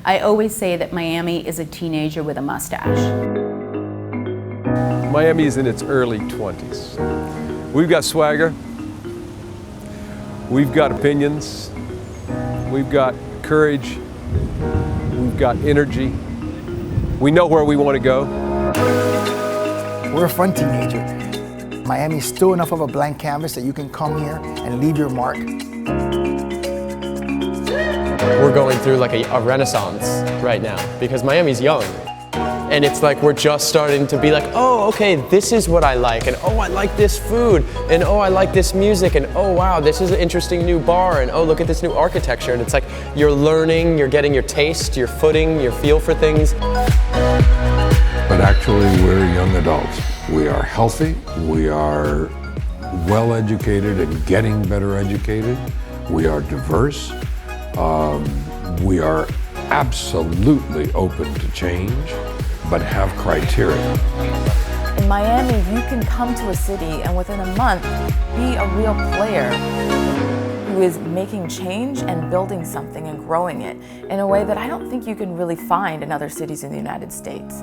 I always say that Miami is a teenager with a mustache. Miami is in its early 20s. We've got swagger, we've got opinions, we've got courage, we've got energy. We know where we want to go. We're a fun teenager. Miami's still enough of a blank canvas that you can come here and leave your mark. We're going through like a renaissance right now because Miami's young. And it's like we're just starting to be like, oh, okay, this is what I like, and oh, I like this food, and oh, I like this music, and oh, wow, this is an interesting new bar, and oh, look at this new architecture. And it's like you're learning, you're getting your taste, your footing, your feel for things. But actually, we're young adults. We are healthy, we are well educated and getting better educated. We are diverse. We are absolutely open to change, but have criteria. In Miami, you can come to a city and within a month be a real player who is making change and building something and growing it in a way that I don't think you can really find in other cities in the United States.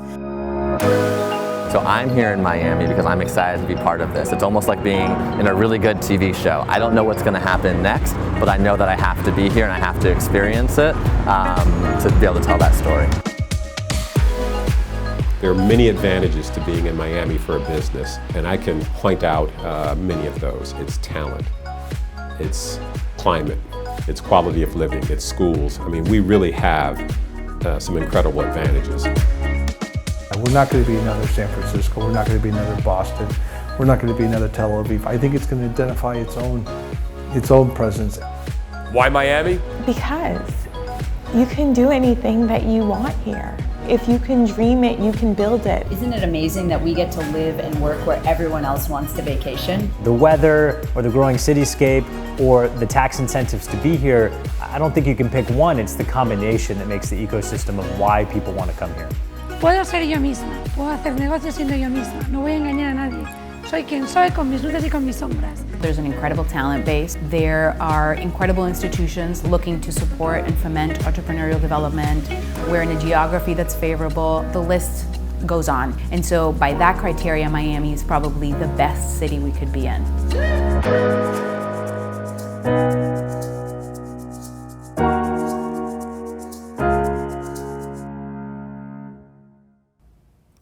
So I'm here in Miami because I'm excited to be part of this. It's almost like being in a really good TV show. I don't know what's going to happen next, but I know that I have to be here and I have to experience it to be able to tell that story. There are many advantages to being in Miami for a business, and I can point out many of those. It's talent, it's climate, it's quality of living, it's schools. I mean, we really have some incredible advantages. We're not going to be another San Francisco, we're not going to be another Boston, we're not going to be another Tel Aviv. I think it's going to identify its own presence. Why Miami? Because you can do anything that you want here. If you can dream it, you can build it. Isn't it amazing that we get to live and work where everyone else wants to vacation? The weather, or the growing cityscape, or the tax incentives to be here, I don't think you can pick one. It's the combination that makes the ecosystem of why people want to come here. Puedo ser yo misma, puedo hacer negocios siendo yo misma, no voy a engañar a nadie. Soy quien soy, con mis luces y con mis sombras. There's an incredible talent base. There are incredible institutions looking to support and foment entrepreneurial development. We're in a geography that's favorable. The list goes on. And so by that criteria, Miami is probably the best city we could be in.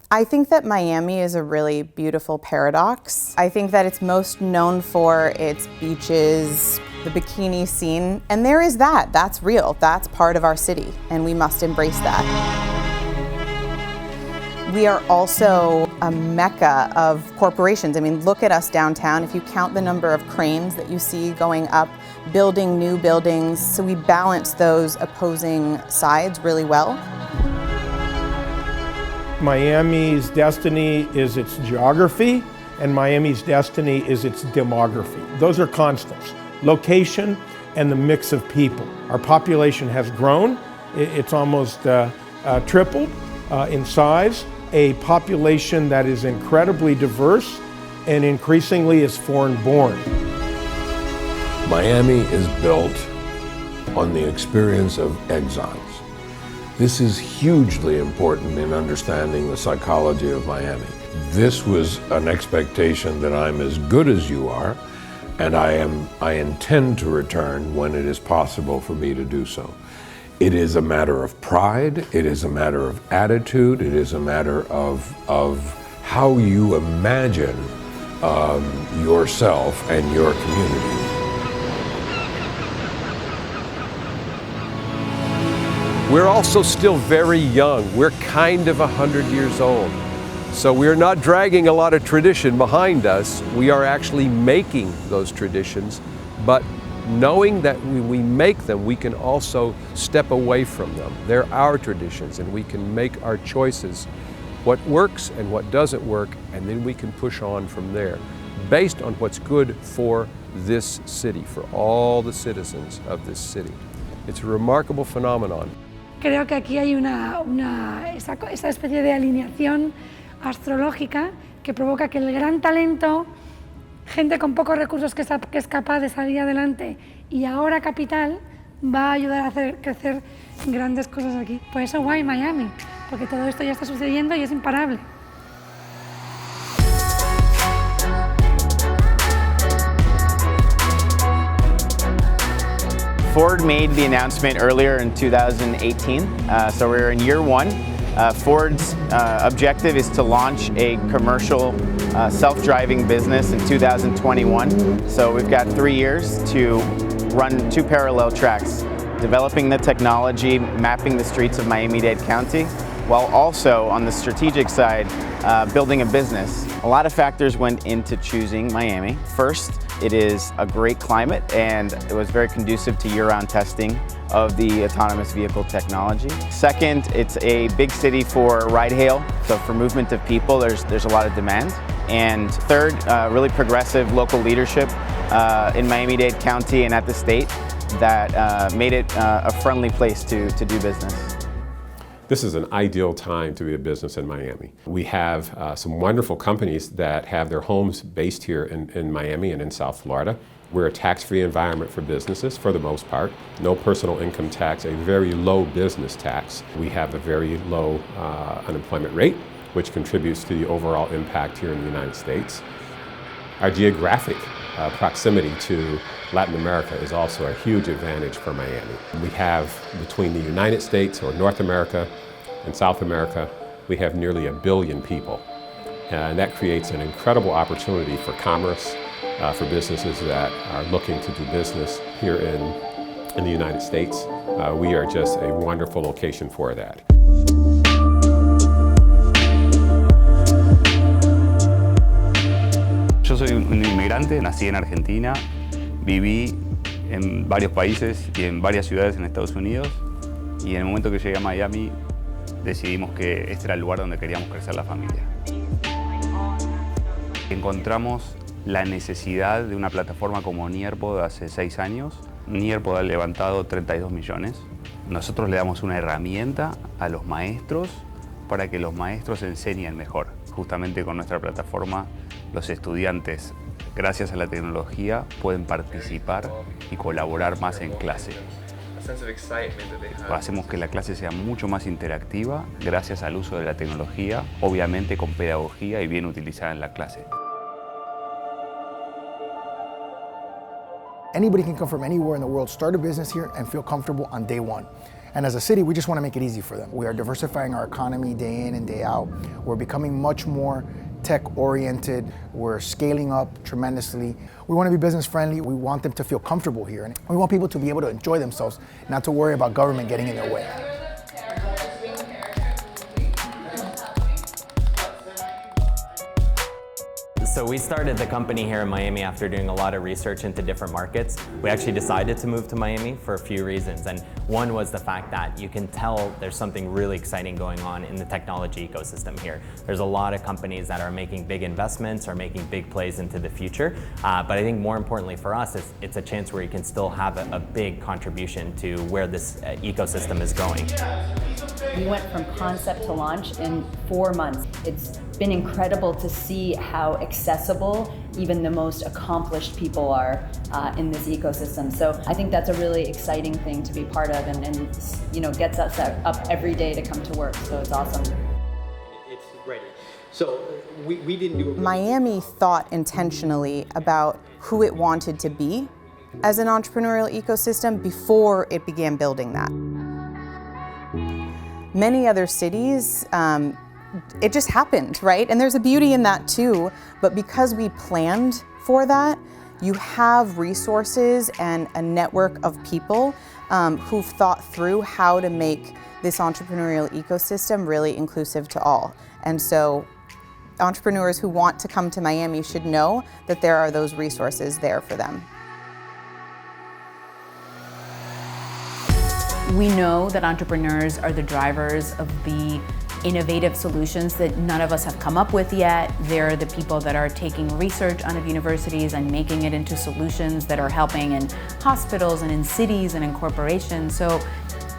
I think that Miami is a really beautiful paradox. I think that it's most known for its beaches, the bikini scene, and there is that. That's real. That's part of our city, and we must embrace that. We are also a mecca of corporations. I mean, look at us downtown. If you count the number of cranes that you see going up, building new buildings, so we balance those opposing sides really well. Miami's destiny is its geography, and Miami's destiny is its demography. Those are constants, location and the mix of people. Our population has grown. It's almost tripled in size. A population that is incredibly diverse and increasingly is foreign-born. Miami is built on the experience of exiles. This is hugely important in understanding the psychology of Miami. This was an expectation that I'm as good as you are, and I intend to return when it is possible for me to do so. It is a matter of pride, it is a matter of attitude, it is a matter of how you imagine yourself and your community. We're also still very young. We're kind of 100 years old. So we're not dragging a lot of tradition behind us. We are actually making those traditions, but knowing that when we make them, we can also step away from them. They're our traditions, and we can make our choices, what works and what doesn't work, and then we can push on from there, based on what's good for this city, for all the citizens of this city. It's a remarkable phenomenon. Creo que aquí hay esa especie de alineación astrológica que provoca que el gran talento, gente con pocos recursos que es capaz de salir adelante y ahora capital, va a ayudar a hacer crecer grandes cosas aquí. Por eso guay Miami, porque todo esto ya está sucediendo y es imparable. Ford made the announcement earlier in 2018, so we're in year one. Ford's objective is to launch a commercial self-driving business in 2021. So we've got 3 years to run 2 parallel tracks, developing the technology, mapping the streets of Miami-Dade County, while also on the strategic side, building a business. A lot of factors went into choosing Miami. First, it is a great climate and it was very conducive to year-round testing of the autonomous vehicle technology. Second, it's a big city for ride hail, so for movement of people, there's a lot of demand. And third, really progressive local leadership in Miami-Dade County and at the state that made it a friendly place to do business. This is an ideal time to be a business in Miami. We have some wonderful companies that have their homes based here in Miami and in South Florida. We're a tax-free environment for businesses for the most part. No personal income tax, a very low business tax. We have a very low unemployment rate, which contributes to the overall impact here in the United States. Our geographic proximity to Latin America is also a huge advantage for Miami. We have, between the United States or North America and South America, we have nearly 1 billion people. And that creates an incredible opportunity for commerce, for businesses that are looking to do business here in the United States. We are just a wonderful location for that. Yo soy un inmigrante, nací en Argentina, viví en varios países y en varias ciudades en Estados Unidos y en el momento que llegué a Miami decidimos que este era el lugar donde queríamos crecer la familia. Encontramos la necesidad de una plataforma como Nearpod hace 6 años. Nearpod ha levantado 32 millones. Nosotros le damos una herramienta a los maestros para que los maestros enseñen mejor. Justamente con nuestra plataforma, los estudiantes, gracias a la tecnología, pueden participar y colaborar más en clase. Hacemos que la clase sea mucho más interactiva gracias al uso de la tecnología, obviamente con pedagogía y bien utilizada en la clase. Anybody can come from anywhere in the world, start a business here, and feel comfortable on day one. And as a city, we just want to make it easy for them. We are diversifying our economy day in and day out. We're becoming much more tech-oriented. We're scaling up tremendously. We want to be business-friendly. We want them to feel comfortable here. And we want people to be able to enjoy themselves, not to worry about government getting in their way. So we started the company here in Miami after doing a lot of research into different markets. We actually decided to move to Miami for a few reasons. And one was the fact that you can tell there's something really exciting going on in the technology ecosystem here. There's a lot of companies that are making big investments or making big plays into the future. But I think more importantly for us, it's a chance where you can still have a big contribution to where this ecosystem is going. We went from concept to launch in 4 months. It's been incredible to see how accessible even the most accomplished people are in this ecosystem. So I think that's a really exciting thing to be part of and you know, gets us up every day to come to work. So it's awesome. It's ready. So we didn't do it. Miami thought intentionally about who it wanted to be as an entrepreneurial ecosystem before it began building that. Many other cities, it just happened, right? And there's a beauty in that too, but because we planned for that, you have resources and a network of people who've thought through how to make this entrepreneurial ecosystem really inclusive to all. And so entrepreneurs who want to come to Miami should know that there are those resources there for them. We know that entrepreneurs are the drivers of the innovative solutions that none of us have come up with yet. They're the people that are taking research out of universities and making it into solutions that are helping in hospitals and in cities and in corporations. So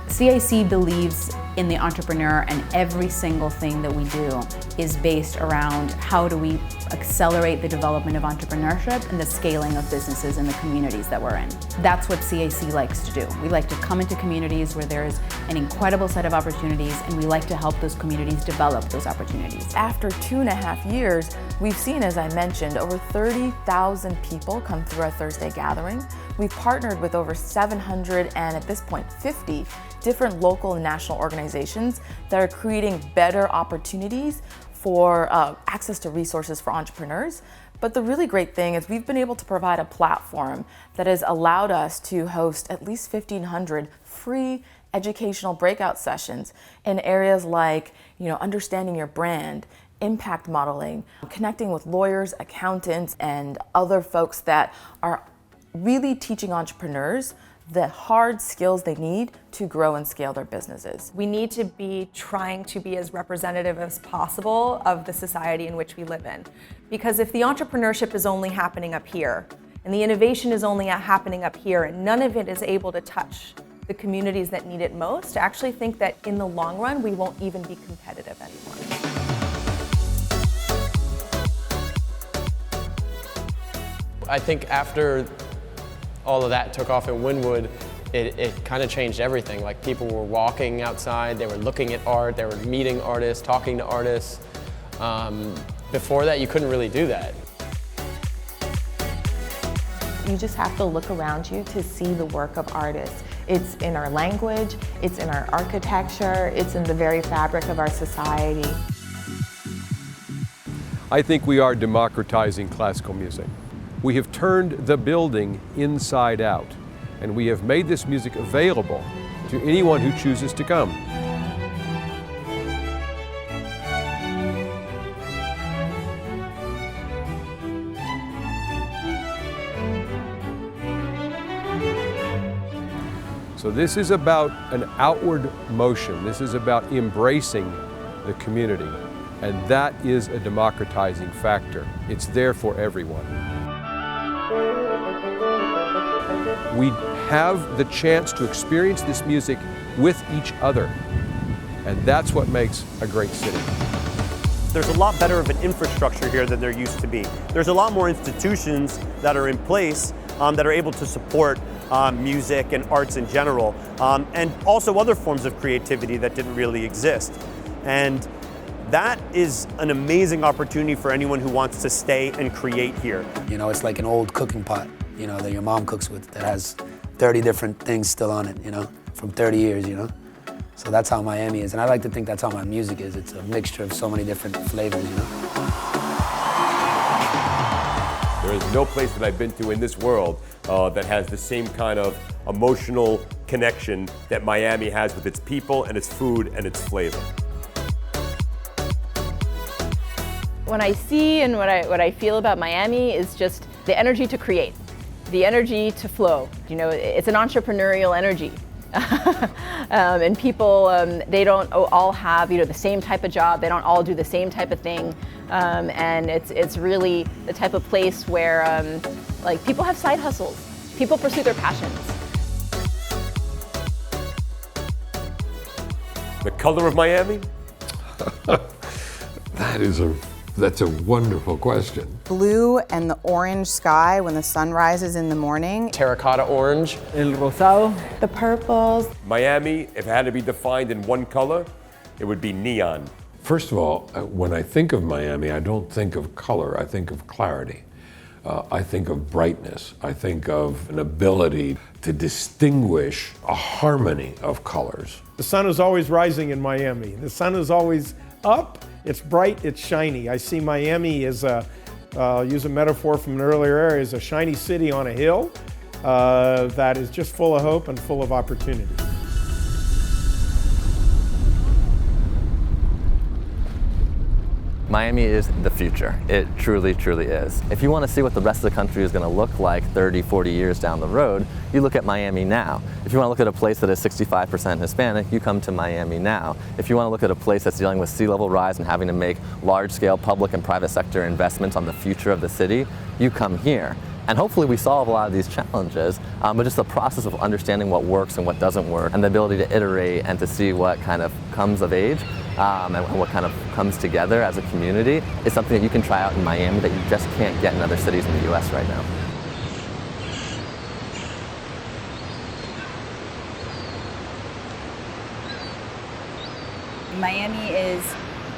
CIC believes in the entrepreneur, and every single thing that we do is based around how do we accelerate the development of entrepreneurship and the scaling of businesses in the communities that we're in. That's what CAC likes to do. We like to come into communities where there's an incredible set of opportunities, and we like to help those communities develop those opportunities. After 2.5 years, we've seen, as I mentioned, over 30,000 people come through our Thursday gathering. We've partnered with over 700 and at this point 50 different local and national organizations that are creating better opportunities for access to resources for entrepreneurs. But the really great thing is we've been able to provide a platform that has allowed us to host at least 1,500 free educational breakout sessions in areas like, understanding your brand, impact modeling, connecting with lawyers, accountants, and other folks that are really teaching entrepreneurs the hard skills they need to grow and scale their businesses. We need to be trying to be as representative as possible of the society in which we live in. Because if the entrepreneurship is only happening up here, and the innovation is only happening up here, and none of it is able to touch the communities that need it most, I actually think that in the long run, we won't even be competitive anymore. I think after all of that took off in Wynwood, it kind of changed everything. Like, people were walking outside, they were looking at art, they were meeting artists, talking to artists. Before that, you couldn't really do that. You just have to look around you to see the work of artists. It's in our language, it's in our architecture, it's in the very fabric of our society. I think we are democratizing classical music. We have turned the building inside out, and we have made this music available to anyone who chooses to come. So this is about an outward motion. This is about embracing the community, and that is a democratizing factor. It's there for everyone. We have the chance to experience this music with each other, and that's what makes a great city. There's a lot better of an infrastructure here than there used to be. There's a lot more institutions that are in place that are able to support music and arts in general, and also other forms of creativity that didn't really exist. And that is an amazing opportunity for anyone who wants to stay and create here. It's like an old cooking pot, that your mom cooks with, that has 30 different things still on it, from 30 years, So that's how Miami is, and I like to think that's how my music is. It's a mixture of so many different flavors, There is no place that I've been to in this world that has the same kind of emotional connection that Miami has with its people and its food and its flavor. What I see and what I feel about Miami is just the energy to create, the energy to flow. It's an entrepreneurial energy. And people, they don't all have the same type of job. They don't all do the same type of thing, and it's really the type of place where like people have side hustles. People pursue their passions. The color of Miami? That's a wonderful question. Blue and the orange sky when the sun rises in the morning. Terracotta orange. El rosado. The purples. Miami, if it had to be defined in one color, it would be neon. First of all, when I think of Miami, I don't think of color, I think of clarity. I think of brightness. I think of an ability to distinguish a harmony of colors. The sun is always rising in Miami. The sun is always up. It's bright, it's shiny. I see Miami as use a metaphor from an earlier area, as a shiny city on a hill that is just full of hope and full of opportunity. Miami is the future. It truly, truly is. If you want to see what the rest of the country is going to look like 30, 40 years down the road, you look at Miami now. If you want to look at a place that is 65% Hispanic, you come to Miami now. If you want to look at a place that's dealing with sea level rise and having to make large-scale public and private sector investments on the future of the city, you come here. And hopefully we solve a lot of these challenges, but just the process of understanding what works and what doesn't work, and the ability to iterate and to see what kind of comes of age, and what kind of comes together as a community is something that you can try out in Miami that you just can't get in other cities in the US right now. Miami is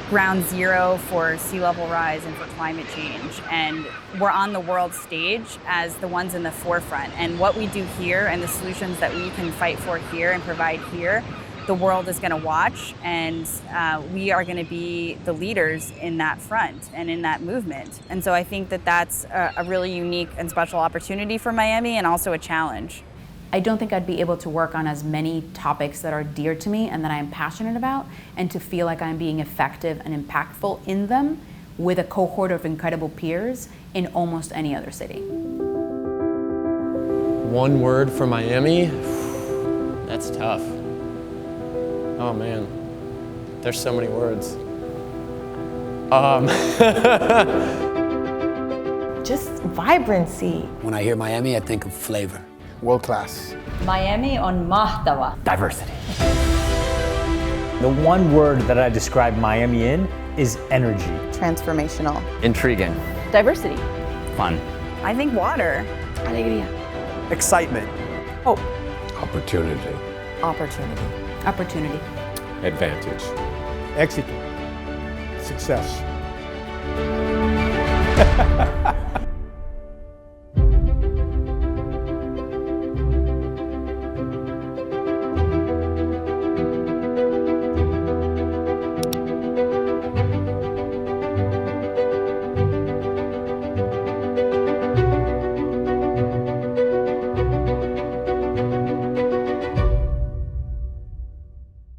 ground zero for sea level rise and for climate change, and we're on the world stage as the ones in the forefront, and what we do here and the solutions that we can fight for here and provide here, the world is going to watch, and we are going to be the leaders in that front and in that movement. And so I think that that's a really unique and special opportunity for Miami, and also a challenge. I don't think I'd be able to work on as many topics that are dear to me and that I'm passionate about, and to feel like I'm being effective and impactful in them with a cohort of incredible peers in almost any other city. One word for Miami? That's tough. Oh man, there's so many words. Just vibrancy. When I hear Miami, I think of flavor. World class. Miami on mahtawa. Diversity. The one word that I describe Miami in is energy. Transformational. Intriguing. Diversity. Fun. I think water. Alegría. Excitement. Hope. Opportunity. Opportunity. Opportunity. Advantage. Éxito. Success.